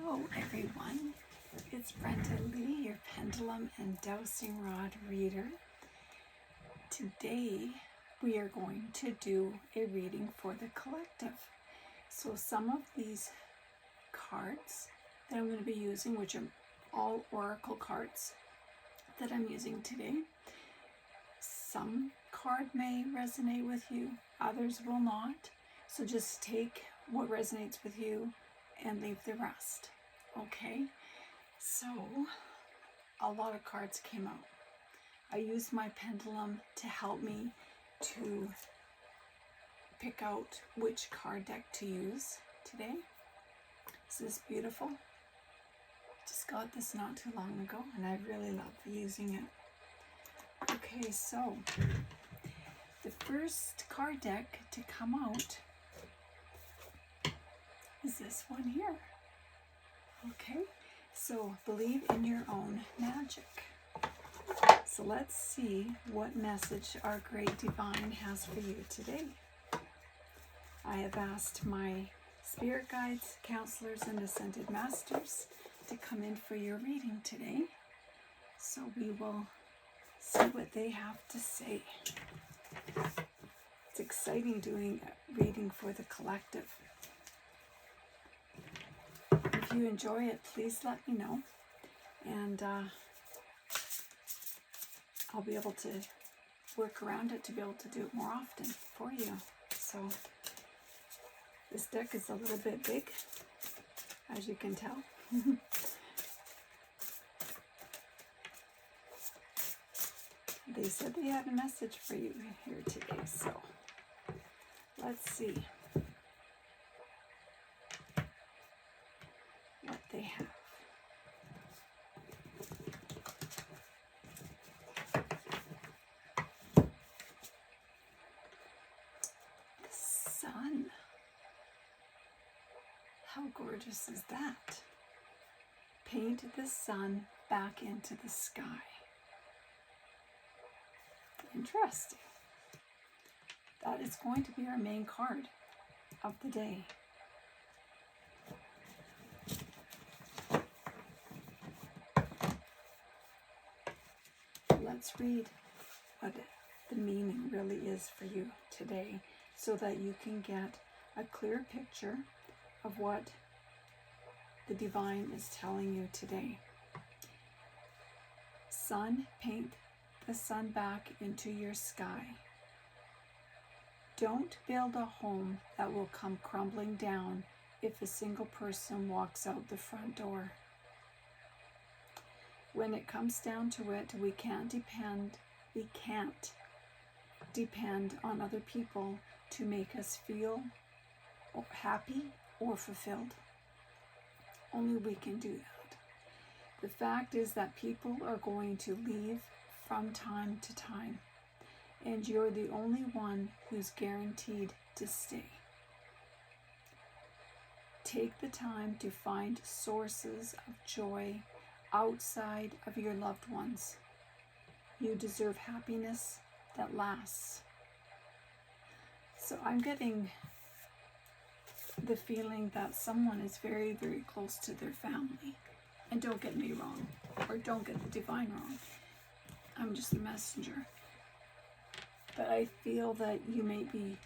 Hello everyone, it's Brenda Lee, your pendulum and dowsing rod reader. Today we are going to do a reading for the collective. So some of these cards that I'm going to be using, which are all oracle cards that I'm using today, some card may resonate with you, others will not. So just take what resonates with you and leave the rest. Okay, so a lot of cards came out. I used my pendulum to help me to pick out which card deck to use today. This is beautiful. Just got this not too long ago and I really love using it. Okay, so the first card deck to come out is this one here. Okay, so believe in your own magic. So let's see what message our great divine has for you today. I have asked my spirit guides, counselors, and ascended masters to come in for your reading today. So we will see what they have to say. It's exciting doing a reading for the collective. If you enjoy it, please let me know, and I'll be able to work around it to be able to do it more often for you. So this deck is a little bit big, as you can tell. They said they had a message for you here today, so let's see what they have. The sun. How gorgeous is that? Paint the sun back into the sky. Interesting. That is going to be our main card of the day. Let's read what the meaning really is for you today so that you can get a clear picture of what the divine is telling you today. Sun, paint the sun back into your sky. Don't build a home that will come crumbling down if a single person walks out the front door. When it comes down to it, we can't depend on other people to make us feel happy or fulfilled. Only we can do that. The fact is that people are going to leave from time to time, and you're the only one who's guaranteed to stay. Take the time to find sources of joy outside of your loved ones. You deserve happiness that lasts. So I'm getting the feeling that someone is very, very close to their family. And don't get me wrong, or don't get the divine wrong. I'm just a messenger. But I feel that you may be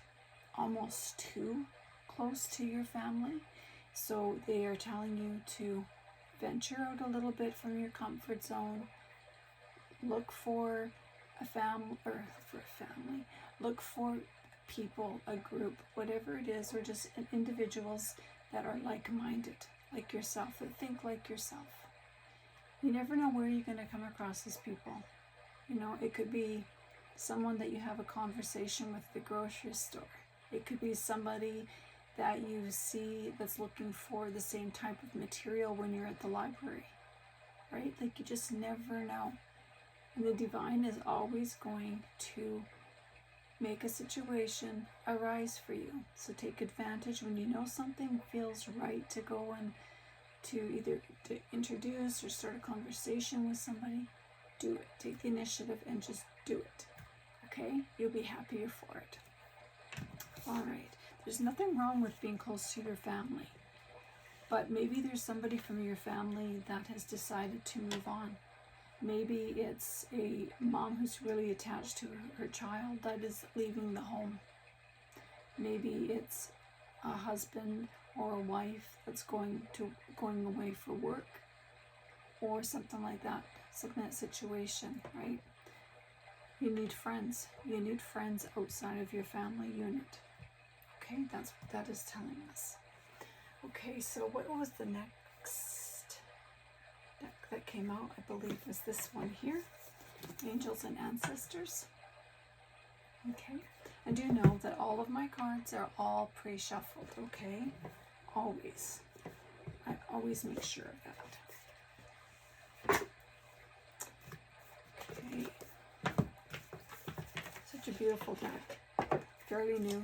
almost too close to your family. So they are telling you to venture out a little bit from your comfort zone. Look for a family, look for people, a group, whatever it is, or just individuals that are like-minded, like yourself, that think like yourself. You never know where you're going to come across these people. You know, it could be someone that you have a conversation with at the grocery store. It could be somebody that you see that's looking for the same type of material when you're at the library, right? Like, you just never know. And the divine is always going to make a situation arise for you. So take advantage when you know something feels right to go and to either to introduce or start a conversation with somebody. Do it. Take the initiative and just do it. Okay? You'll be happier for it. All right. There's nothing wrong with being close to your family. But maybe there's somebody from your family that has decided to move on. Maybe it's a mom who's really attached to her child that is leaving the home. Maybe it's a husband or a wife that's going away for work, or something like that, that situation, right? You need friends. You need friends outside of your family unit. Okay, that's what that is telling us. Okay, so what was the next deck that came out? I believe was this one here, Angels and Ancestors. Okay, I do know that all of my cards are all pre-shuffled, okay? Always. I always make sure of that. Okay. Such a beautiful deck. Fairly new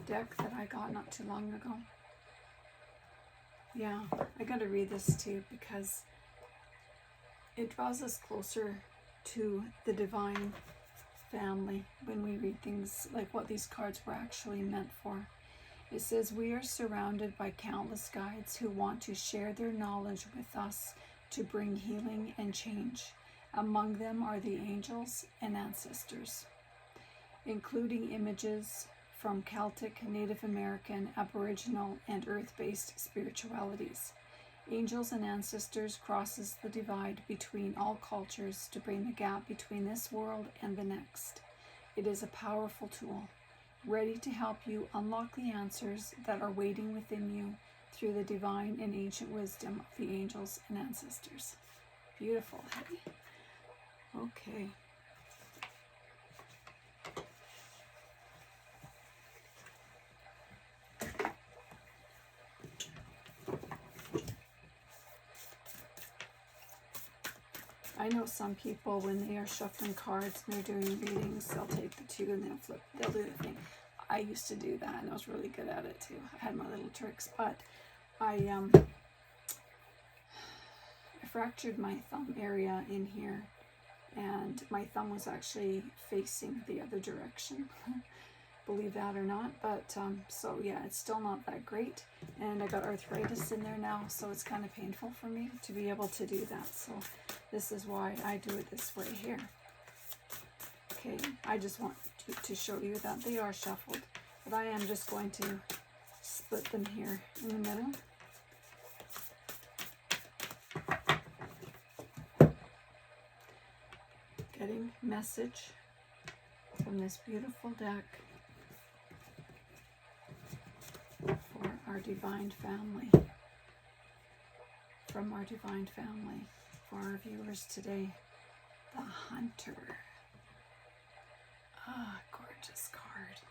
deck that I got not too long ago. Yeah, I gotta read this too because it draws us closer to the divine family when we read things like what these cards were actually meant for. It says, we are surrounded by countless guides who want to share their knowledge with us to bring healing and change. Among them are the angels and ancestors, including images from Celtic, Native American, Aboriginal, and earth-based spiritualities. Angels and Ancestors crosses the divide between all cultures to bring the gap between this world and the next. It is a powerful tool, ready to help you unlock the answers that are waiting within you through the divine and ancient wisdom of the angels and ancestors. Beautiful, hey? Okay. I know some people, when they are shuffling cards and they're doing readings, they'll take the two and they'll do the thing. I used to do that and I was really good at it too. I had my little tricks, but I fractured my thumb area in here, and my thumb was actually facing the other direction. Believe that or not, but so yeah, it's still not that great, and I got arthritis in there now, so it's kind of painful for me to be able to do that. So this is why I do it this way here. Okay, I just want to show you that they are shuffled, but I am just going to split them here in the middle. Getting message from this beautiful deck for our divine family, from our divine family, for our viewers today. The Hunter. Ah, gorgeous card.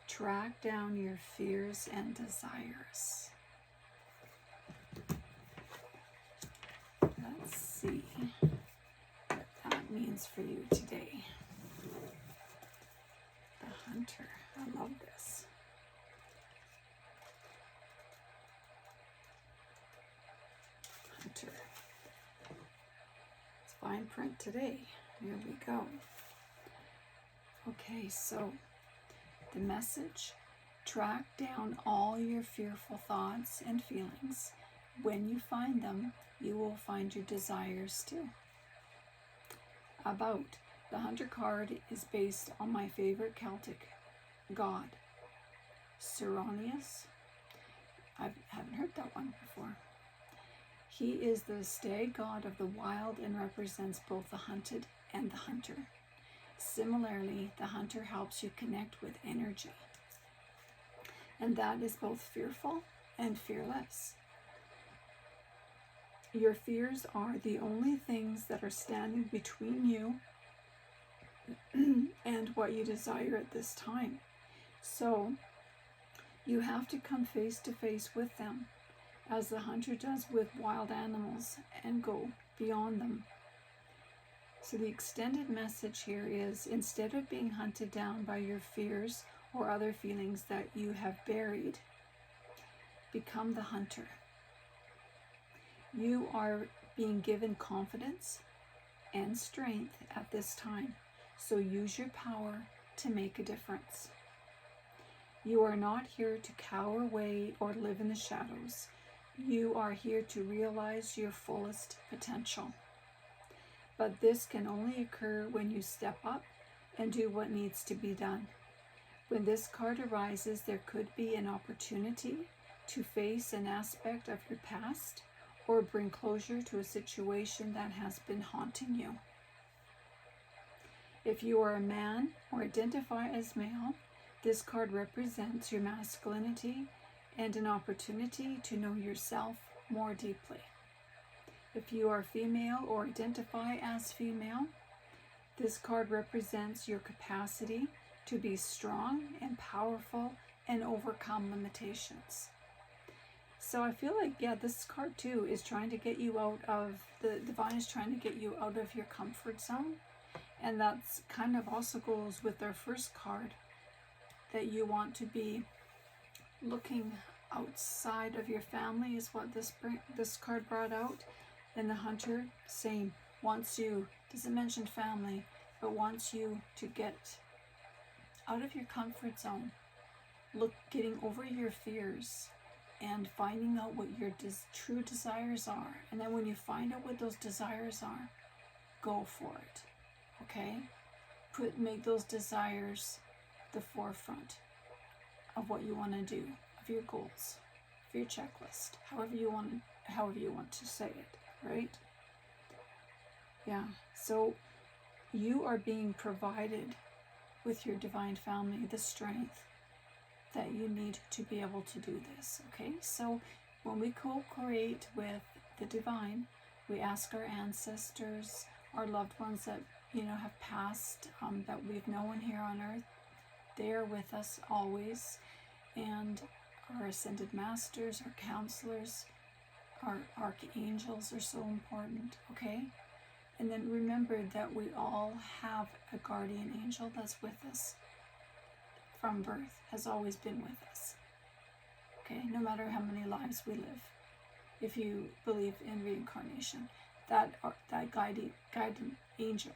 Track down your fears and desires. Let's see what that means for you today. The Hunter. I love this. Hunter. It's fine print today. Here we go. Okay, so the message: track down all your fearful thoughts and feelings. When you find them, you will find your desires too. About: the Hunter card is based on my favorite Celtic god, Cernunnos. I haven't heard that one before. He is the stag god of the wild and represents both the hunted and the hunter. Similarly, the Hunter helps you connect with energy, and that is both fearful and fearless. Your fears are the only things that are standing between you and what you desire at this time. So you have to come face to face with them, as the Hunter does with wild animals, and go beyond them. So the extended message here is, instead of being hunted down by your fears or other feelings that you have buried, become the Hunter. You are being given confidence and strength at this time, so use your power to make a difference. You are not here to cower away or live in the shadows. You are here to realize your fullest potential. But this can only occur when you step up and do what needs to be done. When this card arises, there could be an opportunity to face an aspect of your past or bring closure to a situation that has been haunting you. If you are a man or identify as male, this card represents your masculinity and an opportunity to know yourself more deeply. If you are female or identify as female, this card represents your capacity to be strong and powerful and overcome limitations. So I feel like, yeah, this card too is trying to get you out of, the divine is trying to get you out of your comfort zone. And that's kind of also goes with our first card, that you want to be looking outside of your family is what this card brought out. And the Hunter, same, wants you, doesn't mention family, but wants you to get out of your comfort zone, getting over your fears and finding out what your true desires are. And then when you find out what those desires are, go for it. Okay? Make those desires the forefront of what you want to do, of your goals, of your checklist, however you want to say it, right? Yeah. So you are being provided with your divine family the strength that you need to be able to do this. Okay? So when we co-create with the divine, we ask our ancestors, our loved ones that have passed, that we've known here on earth. They are with us always. And our ascended masters, our counselors, our archangels are so important, okay? And then remember that we all have a guardian angel that's with us from birth, has always been with us, okay? No matter how many lives we live. If you believe in reincarnation, that guardian angel,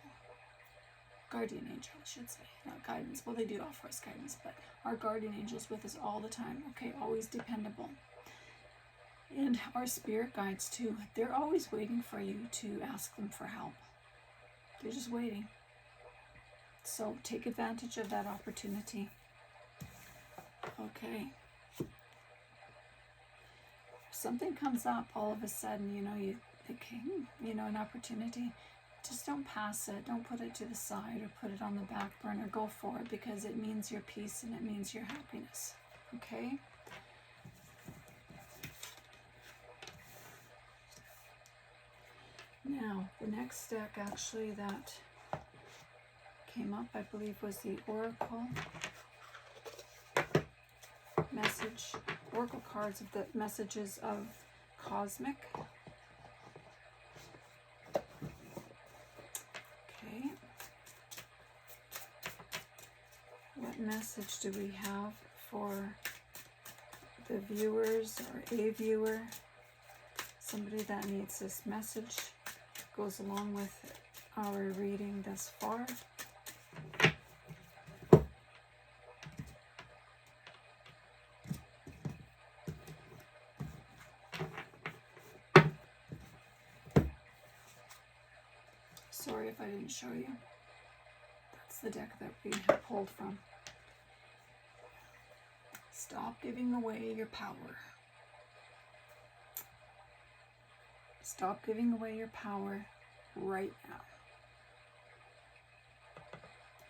I should say, not guidance. Well, they do offer us guidance, but our guardian angel's with us all the time, okay? Always dependable. And our spirit guides too. They're always waiting for you to ask them for help. They're just waiting. So take advantage of that opportunity. Okay. If something comes up all of a sudden, you think, an opportunity. Just don't pass it. Don't put it to the side or put it on the back burner. Go for it, because it means your peace and it means your happiness. Okay? Now, the next deck actually that came up, I believe, was the Oracle message. Oracle cards of the messages of Cosmic. What message do we have for the viewers or a viewer? Somebody that needs this message, goes along with our reading thus far. Sorry if I didn't show you. That's the deck that we have pulled from. Stop giving away your power. Stop giving away your power right now.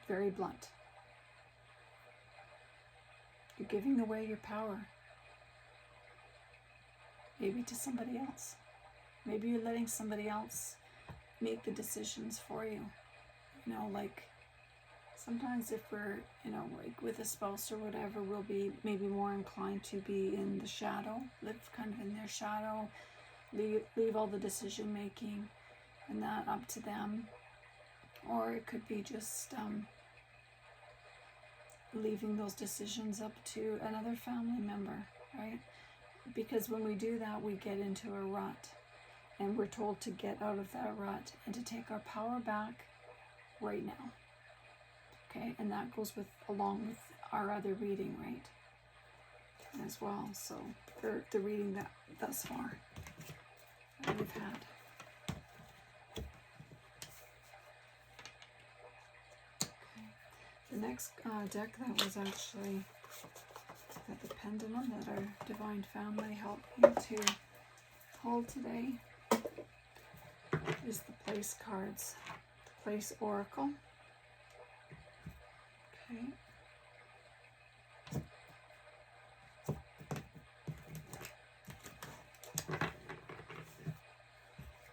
Very blunt. You're giving away your power. Maybe to somebody else. Maybe you're letting somebody else make the decisions for you. Like sometimes if we're, like with a spouse or whatever, we'll be maybe more inclined to be in the shadow, live kind of in their shadow, leave all the decision making and that up to them. Or it could be just leaving those decisions up to another family member, right? Because when we do that, we get into a rut. And we're told to get out of that rut and to take our power back right now. Okay, and that goes along with our other reading, right? as well. So they're reading that thus far that we've had. Okay. The next deck that was actually got the pendulum that our Divine Family helped me to pull today is the Place cards. The Place Oracle. Okay.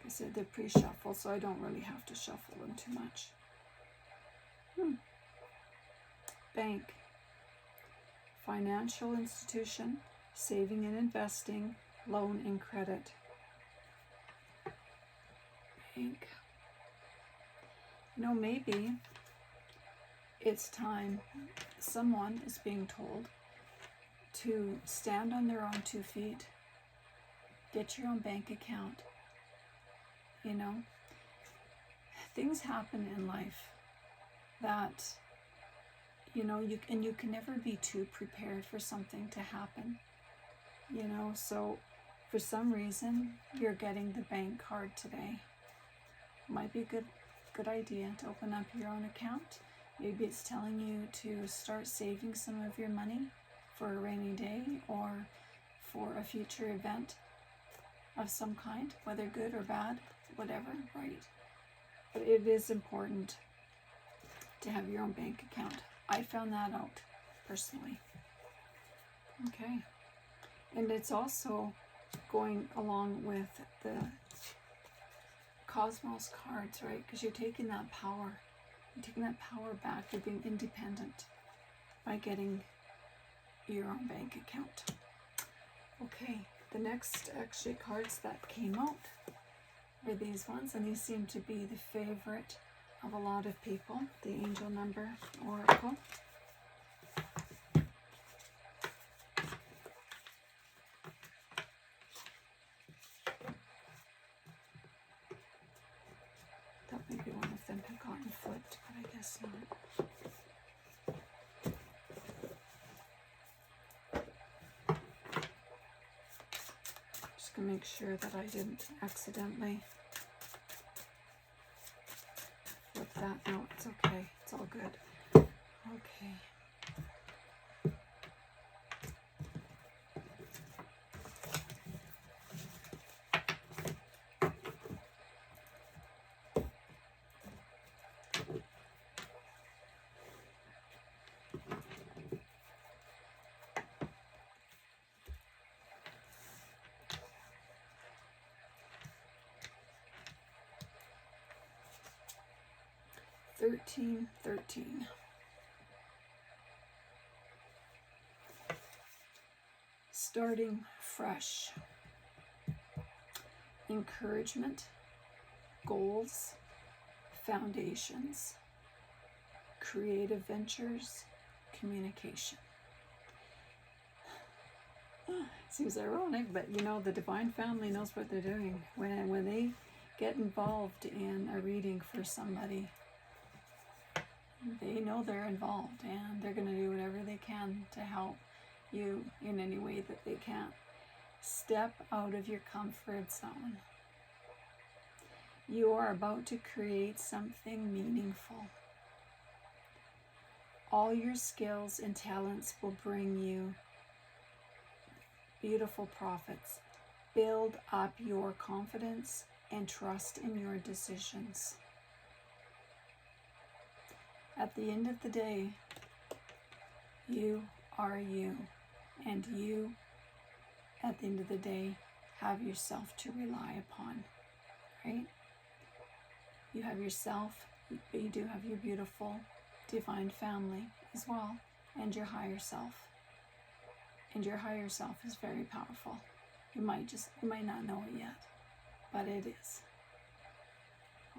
I said they're pre-shuffled, so I don't really have to shuffle them too much. Bank. Financial institution, saving and investing, loan and credit. Bank. You know, maybe it's time someone is being told to stand on their own 2 feet, get your own bank account. You know, things happen in life that, you know, you can never be too prepared for something to happen. You know, so for some reason you're getting the bank card today. Might be a good idea to open up your own account. Maybe it's telling you to start saving some of your money for a rainy day or for a future event of some kind, whether good or bad, whatever, right? But it is important to have your own bank account. I found that out personally. Okay. And it's also going along with the Cosmos cards, right? Because you're taking that power. You're taking that power back. You're being independent by getting your own bank account. Okay. The next actually cards that came out were these ones, and these seem to be the favorite of a lot of people. The Angel Number Oracle. Thought maybe one of them had gotten flipped, but I guess not. Just gonna make sure that I didn't accidentally flip that. No, it's okay. It's all good. Okay. $13.13. Starting fresh. Encouragement, goals, foundations, creative ventures, communication. Seems ironic, but you know, the Divine Family knows what they're doing. When they get involved in a reading for somebody, they know they're involved and they're going to do whatever they can to help you in any way that they can. Step out of your comfort zone. You are about to create something meaningful. All your skills and talents will bring you beautiful profits. Build up your confidence and trust in your decisions. At the end of the day, you are you, and you, at the end of the day, have yourself to rely upon, right? You have yourself, but you do have your beautiful Divine Family as well, and your higher self. And your higher self is very powerful. You might not know it yet, but it is.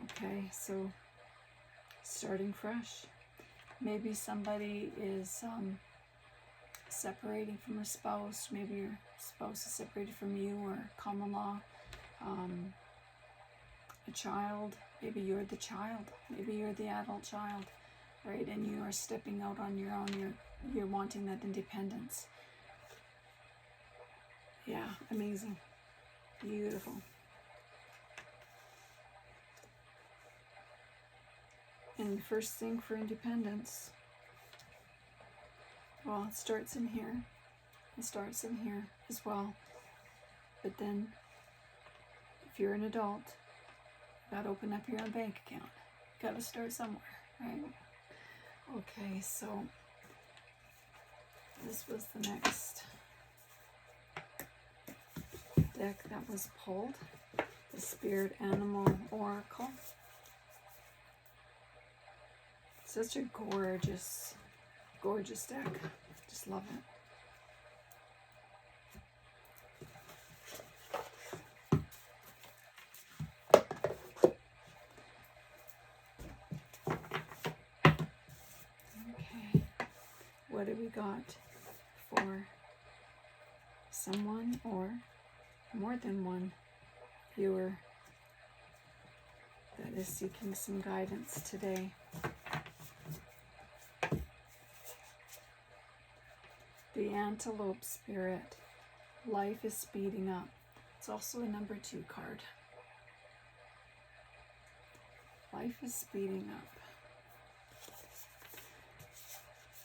Okay, so starting fresh. Maybe somebody is separating from a spouse. Maybe your spouse is separated from you, or common law. A child. Maybe you're the child. Maybe you're the adult child, right? And you are stepping out on your own. You're wanting that independence. Yeah, amazing. Beautiful. And first thing for independence, well, it starts in here. It starts in here as well. But then, if you're an adult, you gotta open up your own bank account. You gotta start somewhere, right? Okay, so this was the next deck that was pulled. The Spirit Animal Oracle. Such a gorgeous, gorgeous deck. Just love it. Okay, what do we got for someone or more than one viewer that is seeking some guidance today? The Antelope Spirit. Life is speeding up. It's also a number 2 card. Life is speeding up.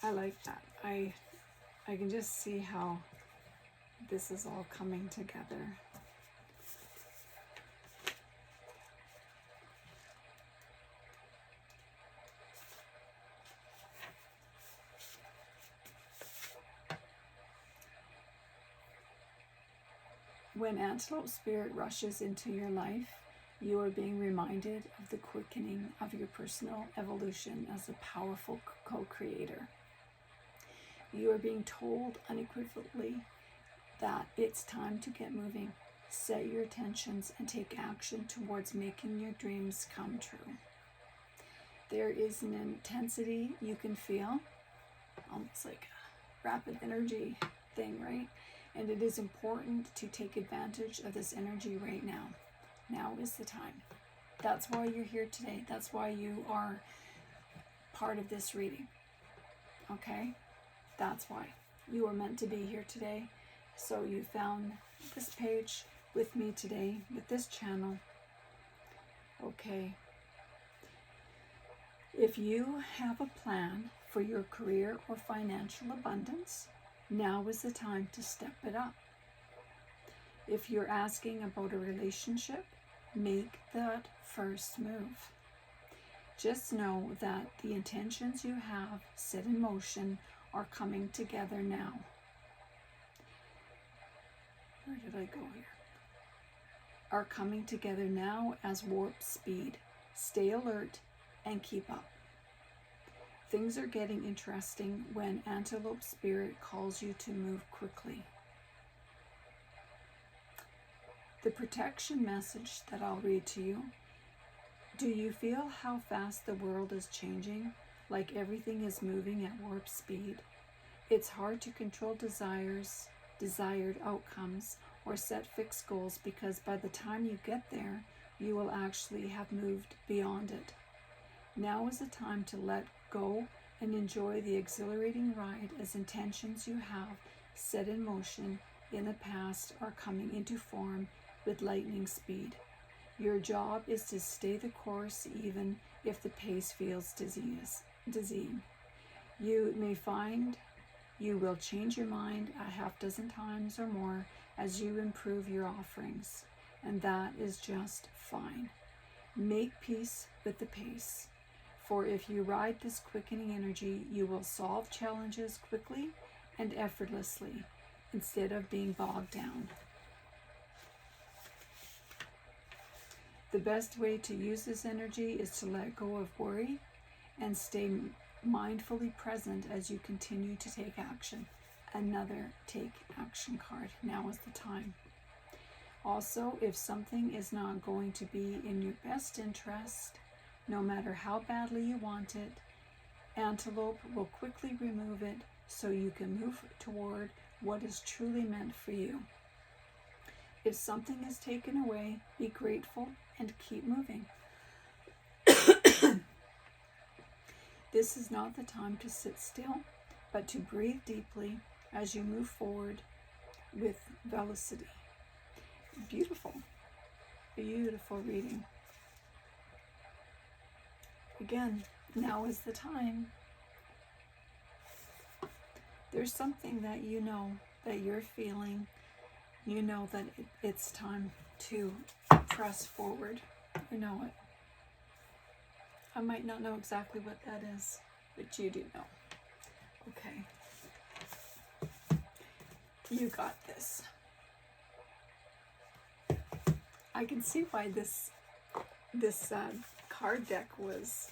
I like that. I can just see how this is all coming together. When Antelope Spirit rushes into your life, you are being reminded of the quickening of your personal evolution as a powerful co-creator. You are being told unequivocally that it's time to get moving. Set your intentions and take action towards making your dreams come true. There is an intensity you can feel, almost like a rapid energy thing, right? And it is important to take advantage of this energy right now. Now is the time. That's why you're here today. That's why you are part of this reading. Okay? That's why. You are meant to be here today. So you found this page with me today, with this channel. Okay. If you have a plan for your career or financial abundance, now is the time to step it up. If you're asking about a relationship, make that first move. Just know that the intentions you have set in motion are coming together now. Where did I go here? Are coming together now as warp speed. Stay alert and keep up. Things are getting interesting when Antelope Spirit calls you to move quickly. The protection message that I'll read to you. Do you feel how fast the world is changing? Like everything is moving at warp speed? It's hard to control desired outcomes, or set fixed goals, because by the time you get there, you will actually have moved beyond it. Now is the time to let go and enjoy the exhilarating ride, as intentions you have set in motion in the past are coming into form with lightning speed. Your job is to stay the course even if the pace feels dizzying. You may find you will change your mind a half dozen times or more as you improve your offerings, and that is just fine. Make peace with the pace. For if you ride this quickening energy, you will solve challenges quickly and effortlessly instead of being bogged down. The best way to use this energy is to let go of worry and stay mindfully present as you continue to take action. Another take action card. Now is the time. Also, if something is not going to be in your best interest, no matter how badly you want it, Antelope will quickly remove it so you can move toward what is truly meant for you. If something is taken away, be grateful and keep moving. This is not the time to sit still, but to breathe deeply as you move forward. with velocity. Beautiful, beautiful reading. Again, now is the time. There's something that you know that you're feeling. You know that it's time to press forward. You know it. I might not know exactly what that is, but you do know. Okay. You got this. I can see why this card deck was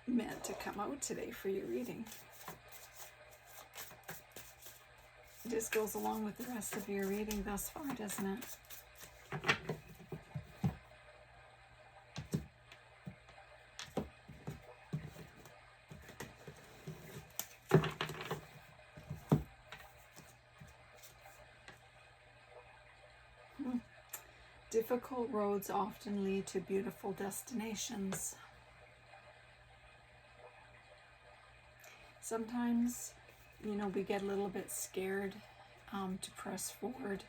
meant to come out today for your reading. It just goes along with the rest of your reading thus far, doesn't it? Difficult roads often lead to beautiful destinations. Sometimes, we get a little bit scared to press forward,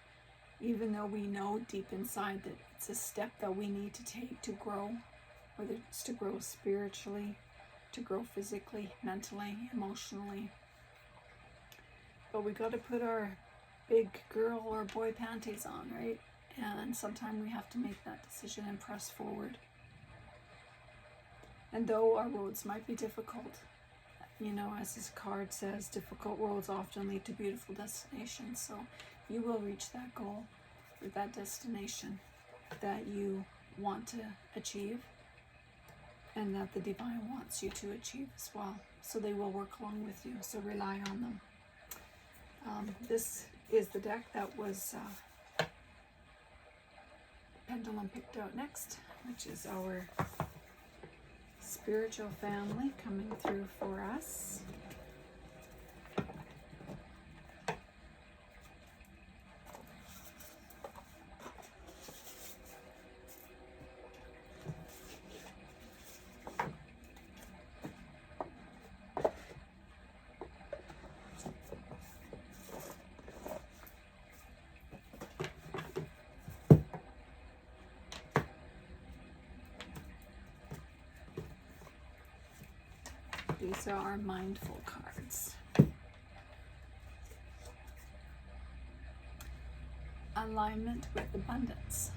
even though we know deep inside that it's a step that we need to take to grow, whether it's to grow spiritually, to grow physically, mentally, emotionally. But we got to put our big girl or boy panties on, right? And sometimes we have to make that decision and press forward. And though our roads might be difficult, as this card says, difficult roads often lead to beautiful destinations. So you will reach that goal or that destination that you want to achieve and that the divine wants you to achieve as well. So they will work along with you. So rely on them. This is the deck that was Pendulum picked out next, which is our spiritual family coming through for us. These are our mindful cards. Alignment with abundance.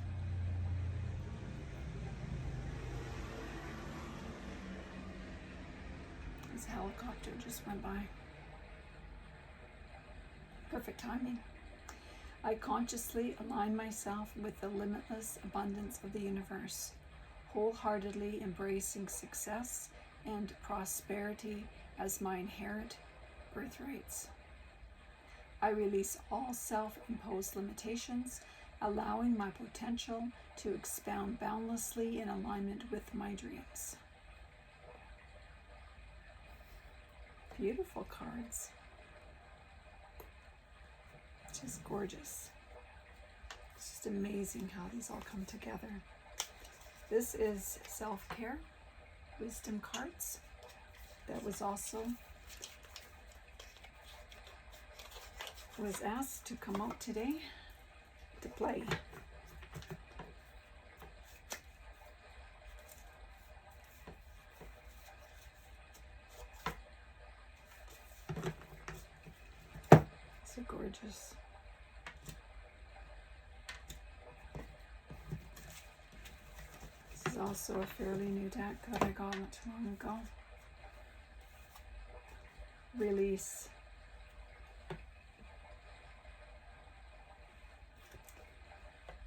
This helicopter just went by. Perfect timing. I consciously align myself with the limitless abundance of the universe, wholeheartedly embracing success and prosperity as my inherent birthrights. I release all self-imposed limitations, allowing my potential to expound boundlessly in alignment with my dreams. Beautiful cards. Just gorgeous. It's just amazing how these all come together. This is self-care. Wisdom cards that was asked to come out today to play. So gorgeous. This is also a fairly new deck that I got not too long ago. Release.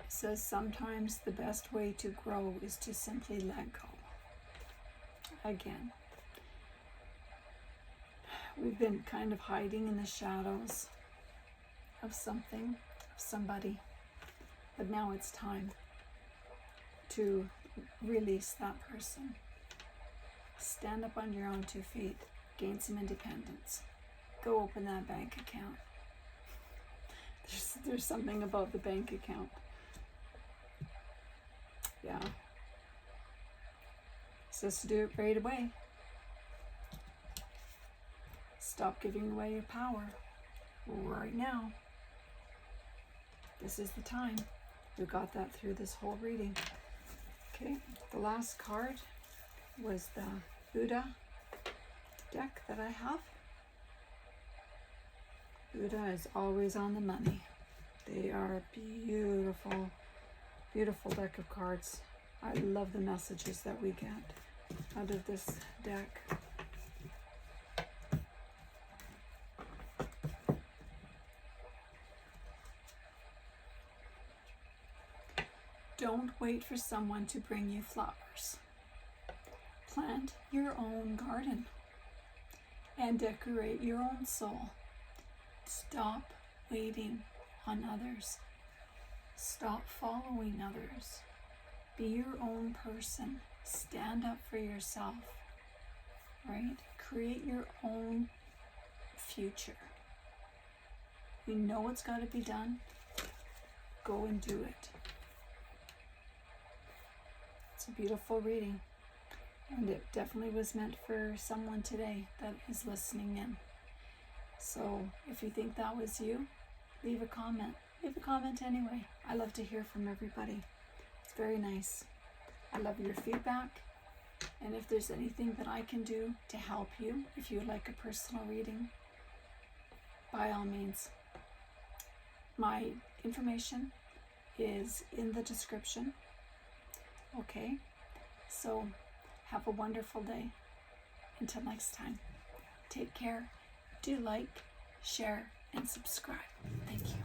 It says sometimes the best way to grow is to simply let go. Again, we've been kind of hiding in the shadows of something, of somebody, but now it's time to release that person. Stand up on your own 2 feet, gain some independence. Go open that bank account. There's something about the bank account. Yeah. It says to do it right away. Stop giving away your power. right now. This is the time. We got that through this whole reading. Okay, the last card was the Buddha deck that I have. Buddha is always on the money. They are beautiful, beautiful deck of cards. I love the messages that we get out of this deck. Don't wait for someone to bring you flowers. Plant your own garden and decorate your own soul. Stop waiting on others. Stop following others. Be your own person. Stand up for yourself, right? Create your own future. You know what's got to be done. Go and do it. It's a beautiful reading, and it definitely was meant for someone today that is listening in. So if you think that was you, leave a comment. Leave a comment anyway. I love to hear from everybody. It's very nice. I love your feedback. And if there's anything that I can do to help you, if you would like a personal reading, by all means. My information is in the description. Okay, so have a wonderful day. Until next time, take care. Do like, share, and subscribe. Thank you.